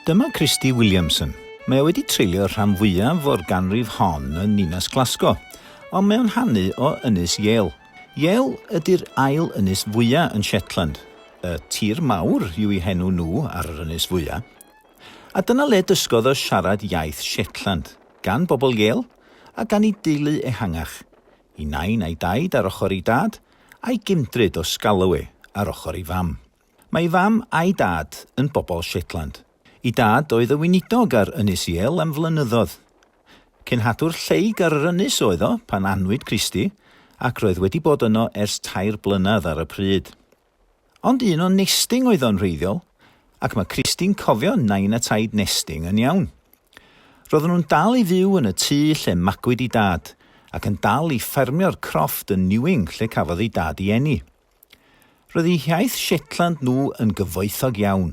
Dyma Christy Williamson. Mae wedi treulio rhan fwyaf o'r ganrif hon yn Ninas Glasgow, ond mae o'n hannu o Ynys Yale. Yale ydy'r ail ynys fwyaf yn Shetland. Y tir mawr yw ei henw nhw ar yr ynys fwyaf. A dyna le dysgodd o siarad iaith Shetland, gan bobl Yale a gan ei deulu ehangach. I nain a'i daid ar ochr ei dad, a'i gymdryd o Scalloway ar ochr ei fam. Mae fam a'i dad yn bobl Shetland. I dad oedd y weinidog ar Ynys Yale am flynyddoedd. Cenhadwr lleig ar yr ynys oedd o pan anwyd Christy, ac roedd wedi bod yno ers 3 blynedd ar y pryd. Ond un o nesting oedd o'n wreiddiol, ac mae Christy'n cofio nain a taid nesting yn iawn. Roedden nhw'n dal i fyw yn y tŷ lle magwyd ei dad, ac yn dal i ffermio'r crofft yn Newing lle cafodd ei dad i eni. Roedd ei hiaith Shetland nhw yn gyfoethog iawn,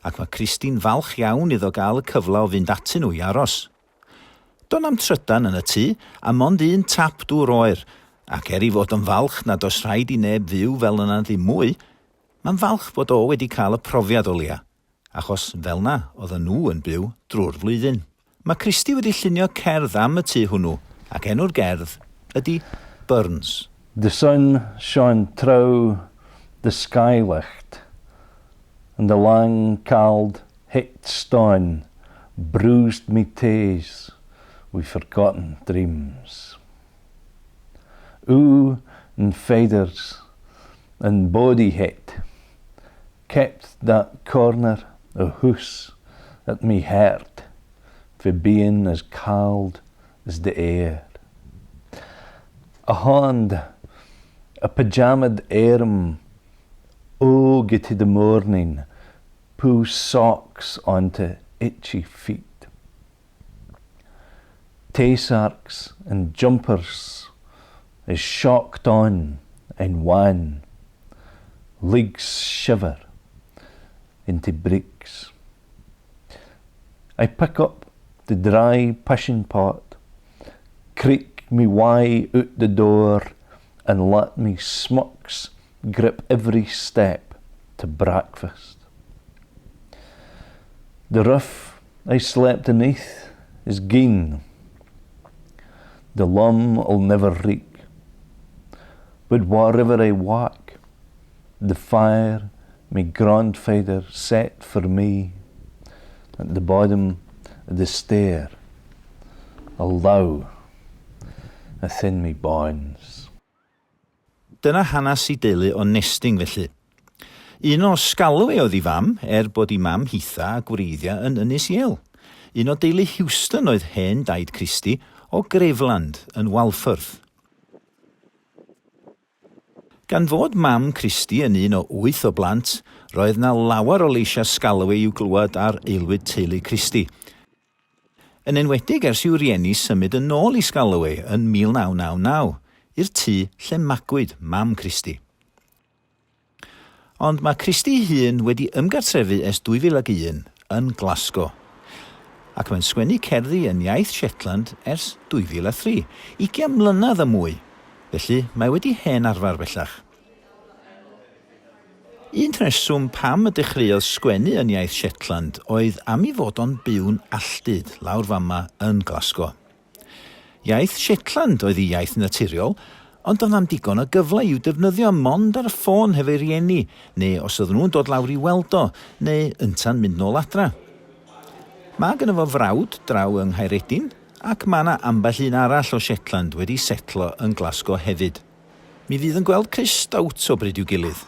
ac mae Christy'n falch iawn iddo gael y cyfle o fynd atyn nhw i aros. Do'n am trydan yn y tŷ, a mond un tap dŵr oer, ac i fod yn falch nad oes rhaid i neb fyw fel yna ddim mwy, mae'n falch bod o wedi cael y profiad o leia, achos fel na oedd nhw yn byw drwy'r flwyddyn. Mae Christy wedi llunio cerdd am y tŷ hwnnw, ac enw'r gerdd ydy Burns. The sun shone through the skylicht, and the lang cald hit stone bruised me tays with forgotten dreams. Ooh and feathers and body hit kept that corner of hoose at me heart for being as cold as the air. A hand, a pyjama'd arm, oh, get to the morning, pull socks onto itchy feet. Taysarks and jumpers is shocked on and wan, legs shiver into bricks. I pick up the dry pishin pot, creak me way out the door, and let me smucks grip every step to breakfast. The roof I slept beneath is gone. The lum'll never reek. But wherever I walk, the fire my grandfather set for me at the bottom of the stair, allow within me bones. Dyna hanes I deulu o nesting felly. Un o Scalloway oedd ei fam, bod ei mam hitha a gwreiddia yn Ynys Yale. Un o deulu Houston oedd hen daid Christy o Graveland yn Walffordd. Gan fod mam Christy yn un o 8 o blant, roedd na lawer o leisia Scalloway i'w glywed ar aelwyd teulu Christy. Yn enwedig ers i'w rieni symud yn ôl I Scalloway yn 1999, i'r tŷ lle magwyd mam Christy. Ond mae Christy hun wedi ymgartrefu ers 2001 yn Glasgow, ac mae'n sgwennu cerddi yn iaith Shetland ers 2003, 20 mlynedd y mwy, felly mae wedi hen arfer bellach. Un reswm pam y dechreuodd sgwennu yn iaith Shetland oedd am I fod o'n byw'n alltud lawr fama yn Glasgow. Iaith Shetland oedd ei iaith naturiol, ond oedd am digon o gyfle i'w defnyddio mond ar y ffôn hefo'i rieni, neu os oedden nhw'n dod lawr I weld o, neu ynta'n mynd nôl adra. Mae gyda fo frawd draw yng Nghaeredin, ac mae yna ambell un arall o Shetland wedi setlo yn Glasgow hefyd. Mi fydd yn gweld Chris Stout o bryd i'w gilydd,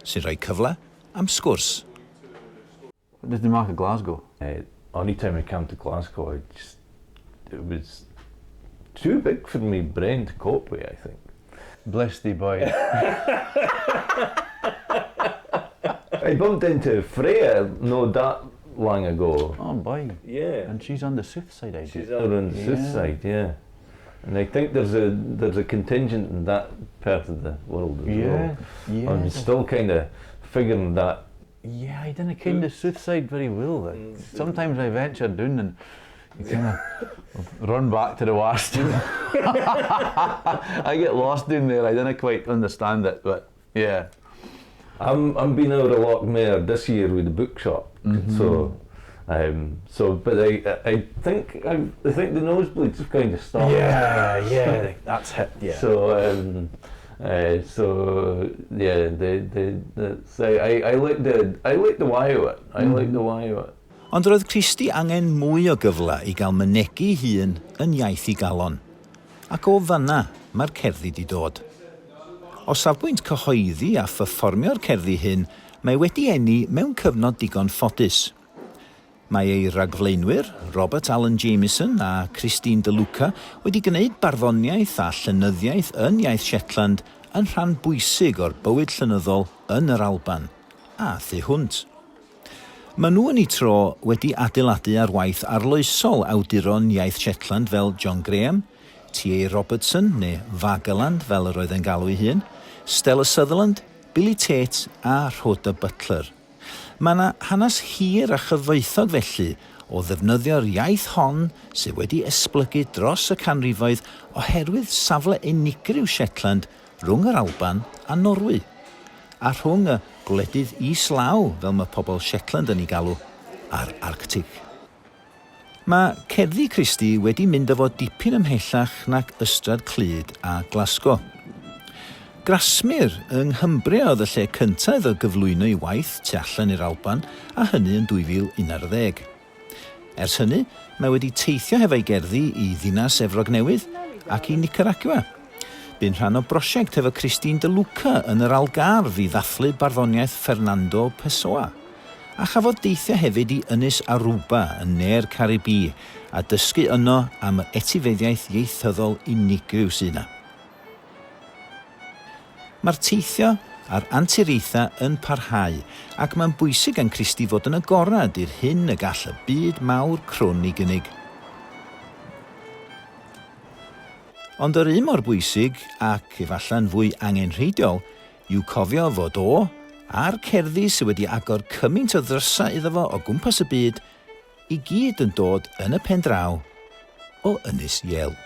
sy'n rhoi cyfle am sgwrs. What did you make of Glasgow? Any time I came to Glasgow, it was too big for me brain to cope with, I think. Bless thee, boy. I bumped into Freya not that long ago. Oh, boy. Yeah. And she's on the south side, I She's over on the south side, yeah. And I think there's a contingent in that part of the world as well. Yeah. I'm still kind of figuring that. Yeah, I didn't ken the south side very well. Sometimes I venture down and you kind of run back to the west. I get lost down there. I didn't quite understand it, but yeah. I'm been out a lot more this year with the bookshop, so But I think the nosebleeds have kind of stopped. Yeah, that's hit. Yeah. So yeah, I like the why of it. I like the why of it. Ond roedd Christy angen mwy o gyfle I gael mynegu hun yn iaith I galon. Ac o fanna mae'r cerddi di dod. O safbwynt cyhoeddi a pherfformio'r cerddi hyn, mae wedi enni mewn cyfnod digon ffodus. Mae ei ragflaenwyr, Robert Allen Jameson a Christine De Luca, wedi gwneud barddoniaeth a llenyddiaeth yn iaith Shetland yn rhan bwysig o'r bywyd llenyddol yn yr Alban, a thu hwnt. Maen nhw yn ei tro wedi adeiladu ar waith arloesol awduron iaith Shetland fel John Graham, T.A. Robertson neu Vagaland fel yr oedd e'n galw ei hun, Stella Sutherland, Billy Tate a Rhoda Butler. Mae yna hanes hir a chyfoethog felly o ddefnyddio'r iaith hon sydd wedi esblygu dros y canrifoedd oherwydd safle unigryw Shetland rhwng yr Alban a Norwy, a rhwng y gwledydd islaw fel mae pobl Shetland yn ei galw a'r Arctic. Mae cerddi Christy wedi mynd efo dipyn ymhellach nac Ystrad Clud a Glasgow. Grasmir yng Nghymru oedd y lle cyntaf o gyflwyno ei waith tu allan i'r Alban, a hynny yn 2011. Ers hynny, mae wedi teithio hefo'i gerddi I ddinas Efrog Newydd ac I Nicaragua. Bu'n rhan o brosiect efo Christine De Luca yn yr Algarve I ddathlu barddoniaeth Fernando Pessoa. A chafodd deithio hefyd I Ynys Aruba yn ne'r Caribi a dysgu yno am yr etifeddiaeth ieithyddol unigryw sy'n yna. Mae'r teithio a'r anturiaethau yn parhau ac mae'n bwysig yn Christy fod yn agorad i'r hyn y gall y byd mawr crwn I gynnig. Ond yr un mor bwysig ac efallai'n fwy angenrheidiol yw cofio fod a'r cerddi sydd wedi agor cymaint o ddrysa iddo fo o gwmpas y byd I gyd yn dod yn y pen draw o Ynys Yale.